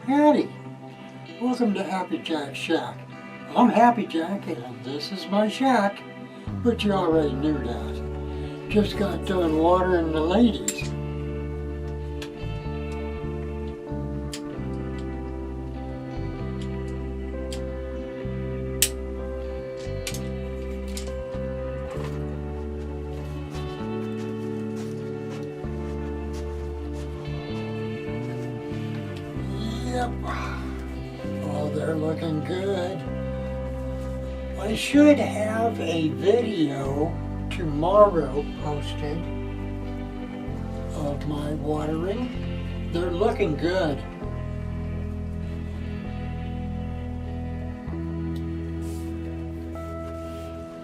Howdy! Welcome to Happy Jack's Shack. I'm Happy Jack and this is my shack, but you already knew that. Just got done watering the ladies. Yep. Oh, they're looking good. I should have a video tomorrow posted of my watering. They're looking good.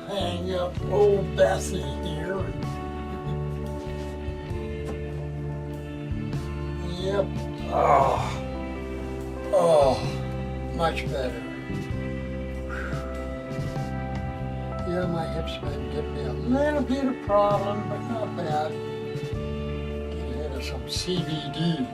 Hang up old Bessie here. Yep. Oh, much better. Yeah, my hips been giving me a little bit of problem, but not bad. Get rid of some CBD.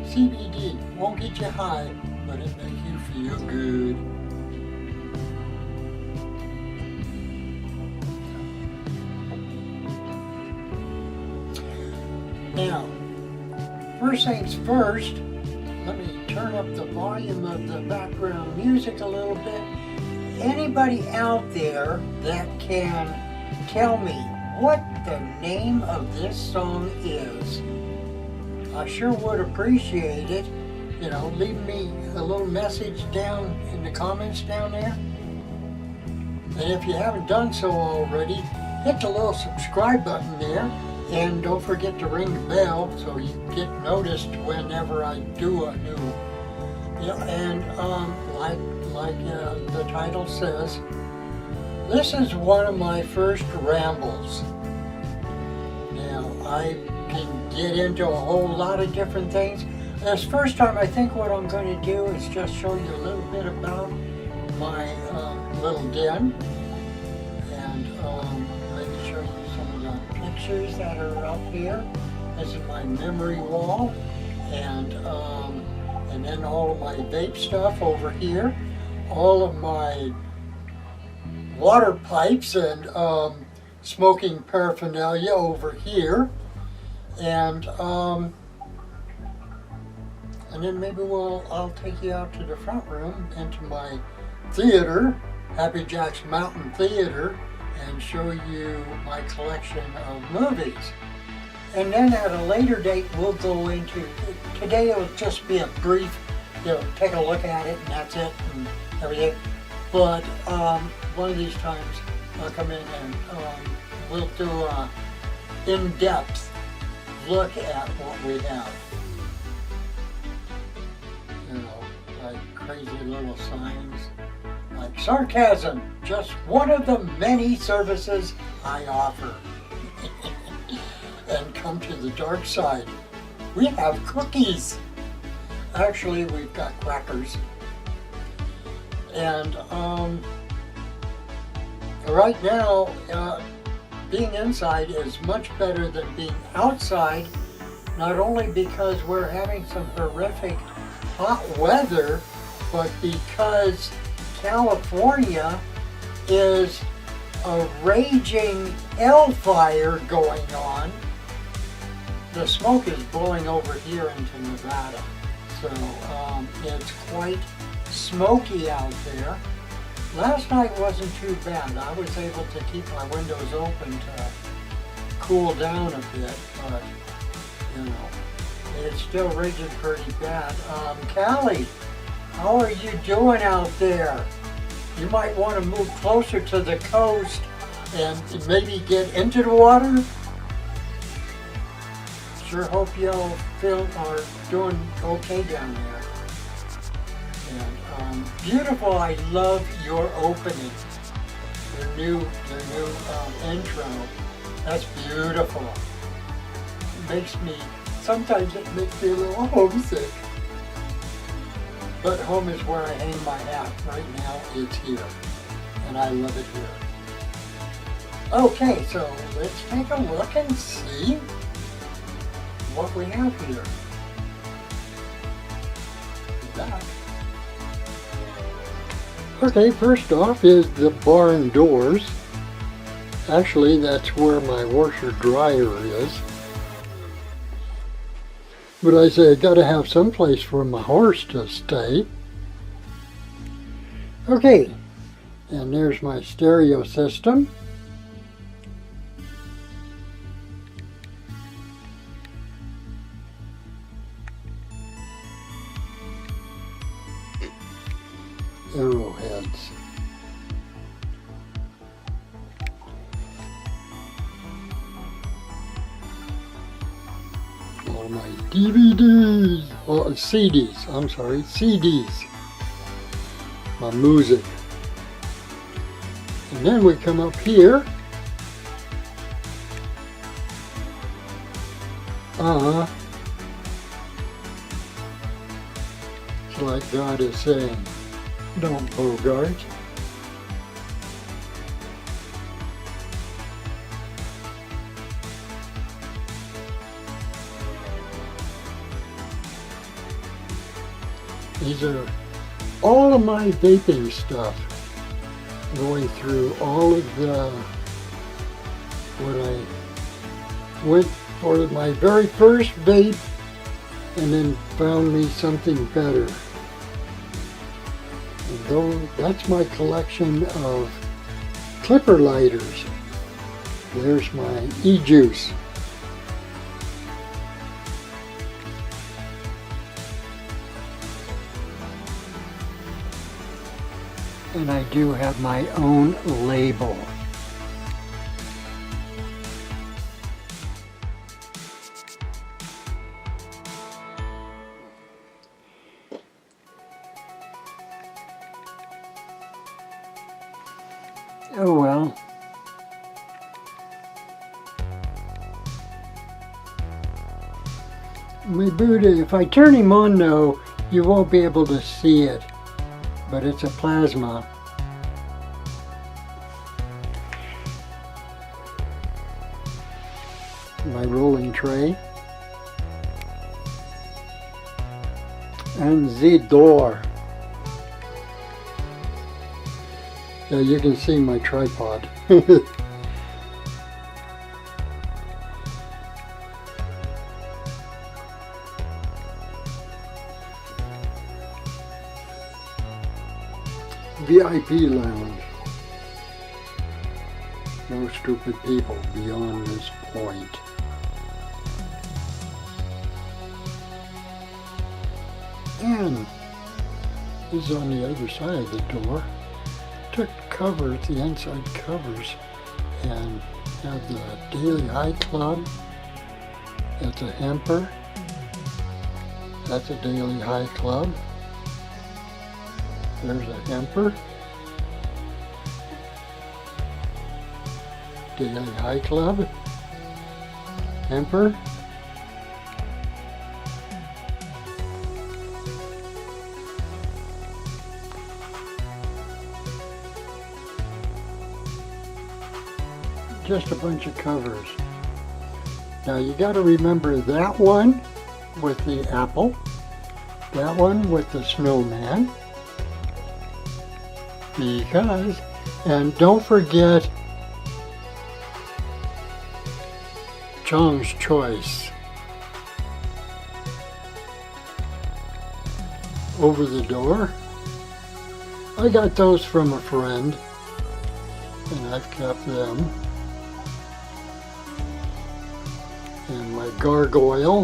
CBD won't get you high, but it makes you feel good. Now, first things first, let me turn up the volume of the background music a little bit. Anybody out there that can tell me what the name of this song is, I sure would appreciate it. You know, leave me a little message down in the comments down there. And if you haven't done so already, hit the little subscribe button there. And don't forget to ring the bell so you get noticed whenever I do a new. Yeah, and like the title says, this is one of my first rambles. Now I can get into a whole lot of different things. This first time, I think what I'm going to do is just show you a little bit about my little den, and maybe show you some of the pictures that are up here. This is my memory wall, and then all of my vape stuff over here, all of my water pipes and smoking paraphernalia over here, and then maybe I'll take you out to the front room into my theater, Happy Jack's Mountain Theater, and show you my collection of movies. And then at a later date we'll go into, today it'll just be a brief, take a look at it and that's it and everything. But one of these times I'll come in and we'll do a in-depth look at what we have. Like crazy little signs, like sarcasm, just one of the many services I offer. And come to the dark side. We have cookies. Actually, we've got crackers. And right now, being inside is much better than being outside, not only because we're having some horrific hot weather, but because California is a raging hellfire going on. The smoke is blowing over here into Nevada, so it's quite smoky out there. Last night wasn't too bad. I was able to keep my windows open to cool down a bit, but it's still raging pretty bad. Callie, how are you doing out there? You might want to move closer to the coast and maybe get into the water. Sure hope y'all are doing okay down there. And beautiful, I love your opening. Your new intro. That's beautiful. It makes me, sometimes it makes me a little homesick. but home is where I hang my hat. Right now it's here, and I love it here. Okay, so let's take a look and see what we have here. Back. Okay, first off is the barn doors. Actually, that's where my washer dryer is. But I say I gotta have some place for my horse to stay. Okay, and there's my stereo system. Arrowheads. All my DVDs, or CDs, I'm sorry, CDs. My music. And then we come up here. It's like God is saying, don't bogart. These are all of my vaping stuff, going through all of the, when I went for my very first vape and then found me something better. And that's my collection of clipper lighters. There's my e-juice. And I do have my own label. Oh well. My Buddha, if I turn him on though, you won't be able to see it. But it's a plasma. My rolling tray. And the door. Yeah, you can see my tripod. VIP lounge. No stupid people beyond this point. And this is on the other side of the door. Took covers, the inside covers, and have the Daily High Club. That's a hamper. That's a Daily High Club. There's a hamper. Daily High Club. Hamper. Just a bunch of covers. Now you got to remember that one with the apple. That one with the snowman. Because, and don't forget Chong's Choice. Over the door. I got those from a friend and I've kept them. And my gargoyle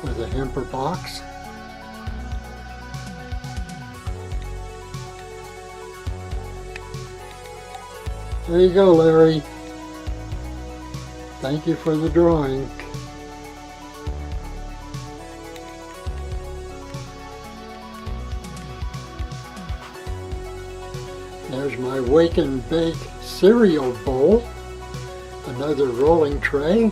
with a hamper box. There you go, Larry. Thank you for the drawing. There's my wake and bake cereal bowl, another rolling tray,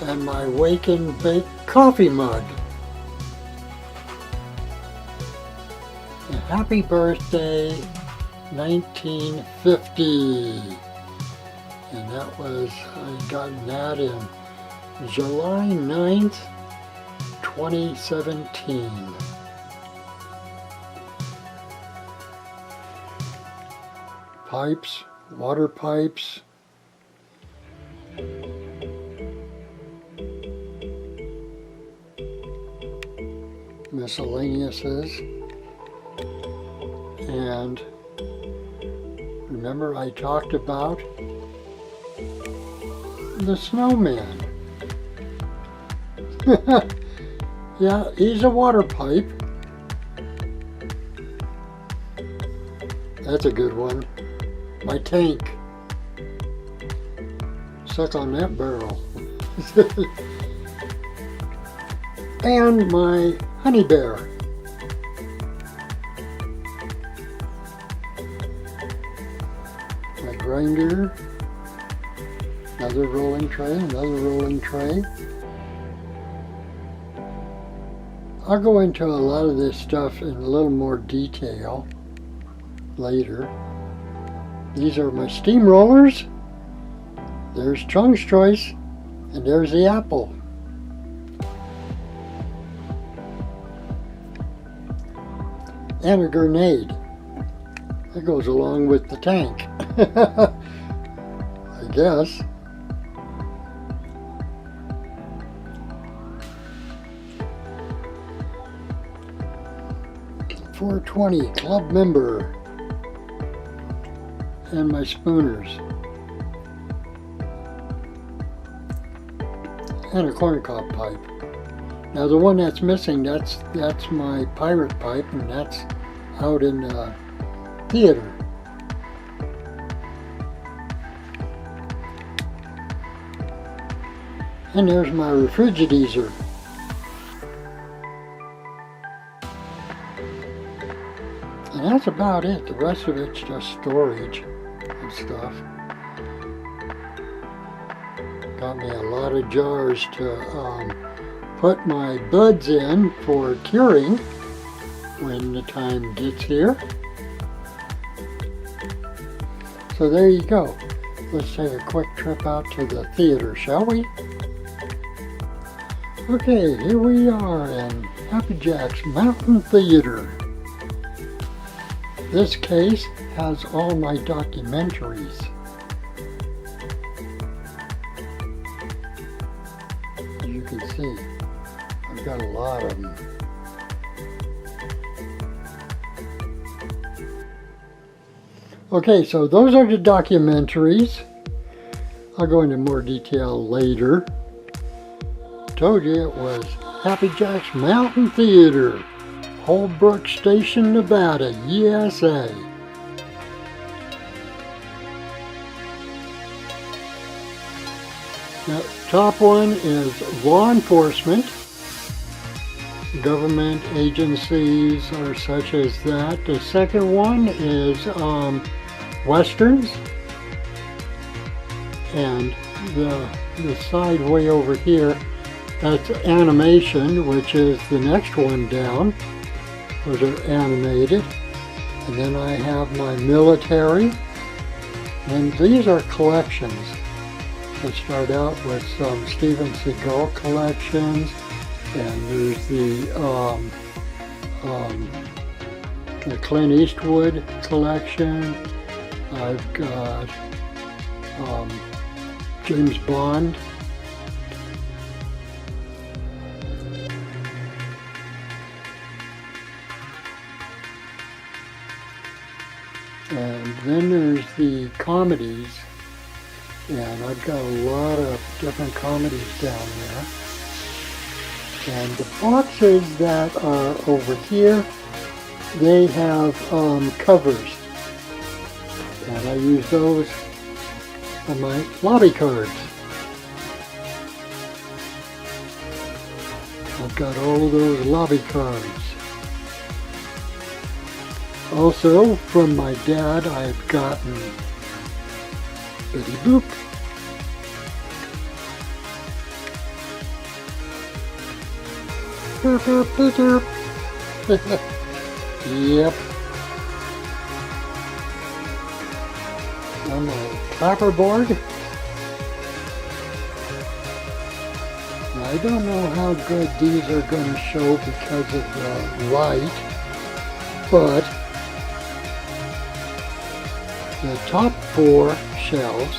and my wake and bake coffee mug. Happy birthday 1950. And that was, I got that in July 9th, 2017. Pipes, water pipes. Miscellaneouses. And remember I talked about the snowman. Yeah, he's a water pipe. That's a good one. My tank. Suck on that barrel. And my honey bear. My grinder. Another rolling tray, another rolling tray. I'll go into a lot of this stuff in a little more detail later. These are my steamrollers. There's Chung's Choice, and there's the apple. And a grenade. That goes along with the tank. I guess. .420 club member. And my spooners. And a corncob pipe. Now the one that's missing, that's my pirate pipe, and that's out in the theater. And there's my refrigerator. And that's about it. The rest of it's just storage and stuff. Got me a lot of jars to put my buds in for curing when the time gets here. So there you go. Let's take a quick trip out to the theater, shall we? Okay, here we are in Happy Jack's Mountain Theater. This case has all my documentaries. As you can see, I've got a lot of them. Okay, so those are the documentaries. I'll go into more detail later. Told you it was Happy Jack's Mountain Theater, Holbrook Station, Nevada, USA. The top one is law enforcement. Government agencies are such as that. The second one is westerns. And the side way over here, that's animation, which is the next one down. Those are animated. And then I have my military. And these are collections. I start out with some Steven Seagal collections. And there's the Clint Eastwood collection. I've got James Bond. And then there's the comedies, and I've got a lot of different comedies down there. And the boxes that are over here, they have covers, and I use those on my lobby cards. I've got all of those lobby cards. Also, from my dad, I've gotten Betty Boop, Yep. on my clapperboard. I don't know how good these are going to show because of the light, but the top 4 shelves,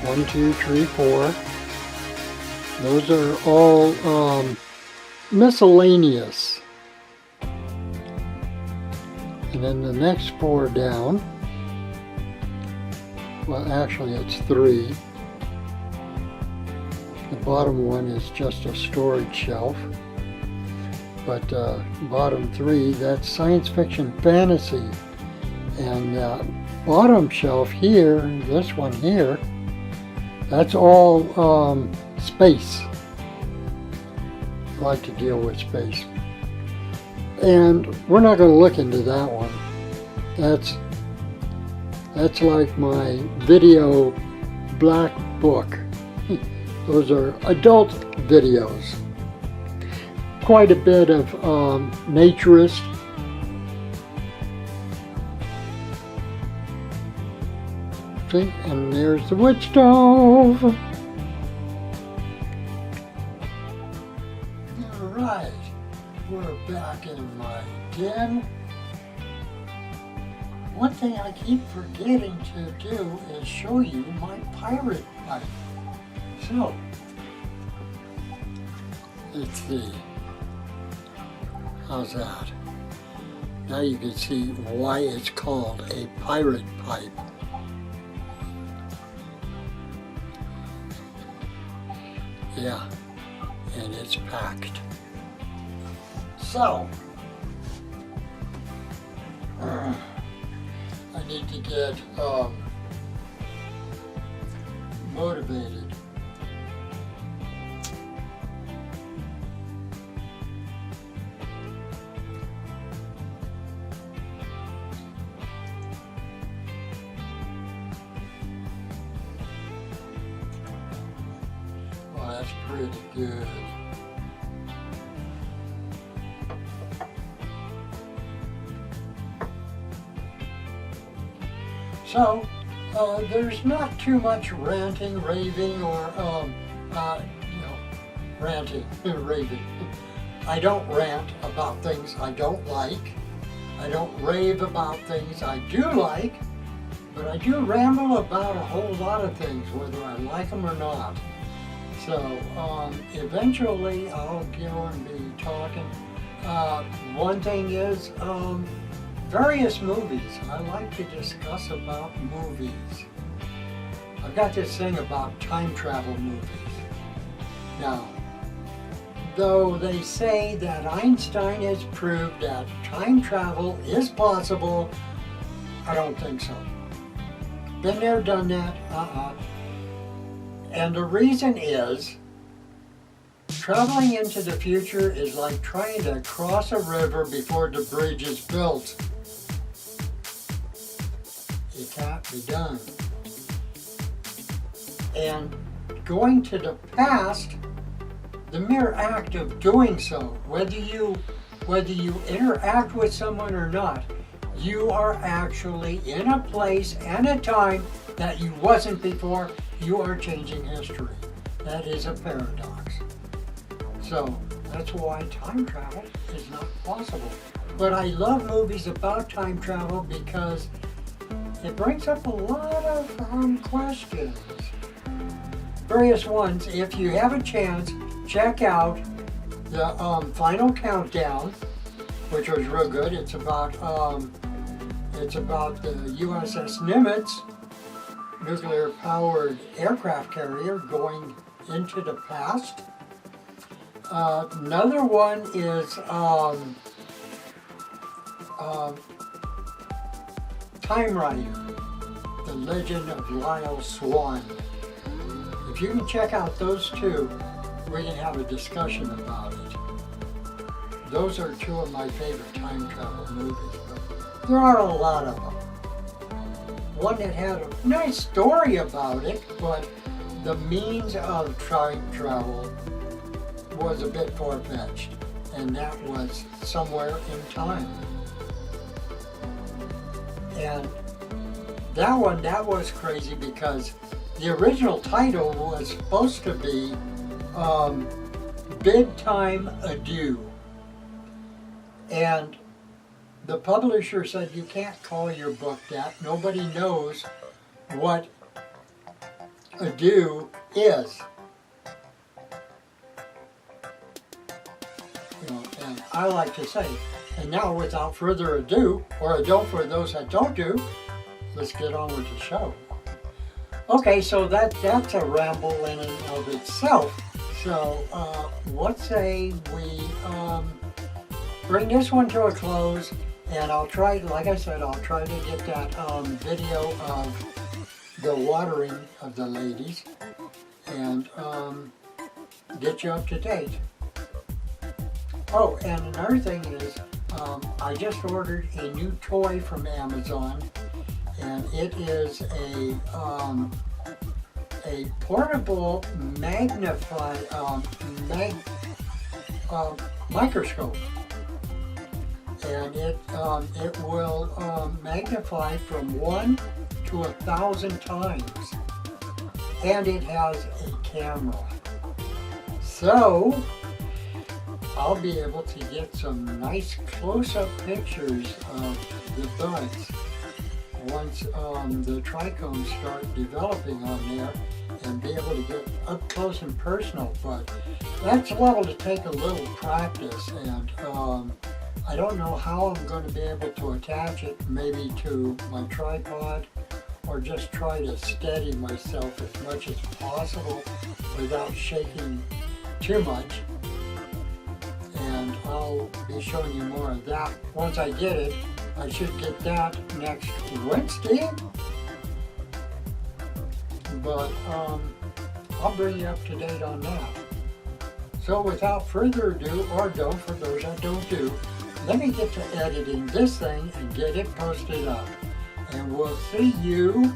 1, 2, 3, 4, those are all miscellaneous. And then the next 4 down, well actually it's 3. The bottom one is just a storage shelf, but bottom 3, that's science fiction fantasy. And bottom shelf here, this one here, that's all space. I like to deal with space. And we're not going to look into that one. That's like my video black book. Those are adult videos. Quite a bit of naturist. See, and there's the wood stove. Alright, we're back in my den. One thing I keep forgetting to do is show you my pirate pipe. So, let's see. How's that? Now you can see why it's called a pirate pipe. Yeah, and it's packed. So, I need to get motivated. That's pretty good. So, there's not too much ranting, raving, or, ranting and raving. I don't rant about things I don't like. I don't rave about things I do like, but I do ramble about a whole lot of things, whether I like them or not. So eventually I'll go and be talking. One thing is various movies. I like to discuss about movies. I've got this thing about time travel movies. Now, though they say that Einstein has proved that time travel is possible, I don't think so. Been there, done that, And the reason is, traveling into the future is like trying to cross a river before the bridge is built. It can't be done. And going to the past, the mere act of doing so, whether you interact with someone or not, you are actually in a place and a time that you wasn't before. You are changing history. That is a paradox. So that's why time travel is not possible. But I love movies about time travel because it brings up a lot of questions. Various ones. If you have a chance, check out the Final Countdown, which was real good. It's about the USS Nimitz, nuclear-powered aircraft carrier going into the past. Another one is Time Rider, The Legend of Lyle Swan. If you can check out those two, we can have a discussion about it. Those are two of my favorite time travel movies, but there are a lot of them. One that had a nice story about it, but the means of time travel was a bit far-fetched, and that was Somewhere in Time. And that was crazy because the original title was supposed to be Bedtime Adieu. And the publisher said, you can't call your book that. Nobody knows what adieu is. You know, and I like to say, and now without further ado, or ado for those that don't do, let's get on with the show. Okay, so that's a ramble in and of itself. So let's say we bring this one to a close, and I'll try, like I said, I'll try to get that video of the watering of the ladies and get you up to date. Oh, and another thing is, I just ordered a new toy from Amazon, and it is a portable microscope, and it will magnify from 1 to 1,000 times, and it has a camera. So I'll be able to get some nice close-up pictures of the buds once the trichomes start developing on there, and be able to get up close and personal. But that's level to take a little practice, and I don't know how I'm going to be able to attach it, maybe to my tripod, or just try to steady myself as much as possible without shaking too much. And I'll be showing you more of that once I get it. I should get that next Wednesday. But I'll bring you up to date on that. So without further ado, or don't for those that don't do, let me get to editing this thing and get it posted up. And we'll see you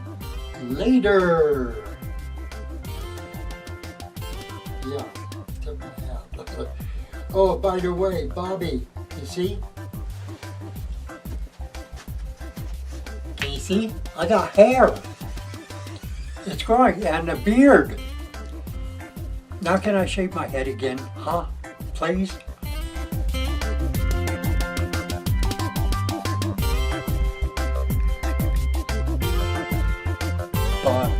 later. Yeah, took my hat. Oh, by the way, Bobby, you see? Can you see? I got hair. It's growing, and a beard. Now can I shave my head again, huh? Please? Bye.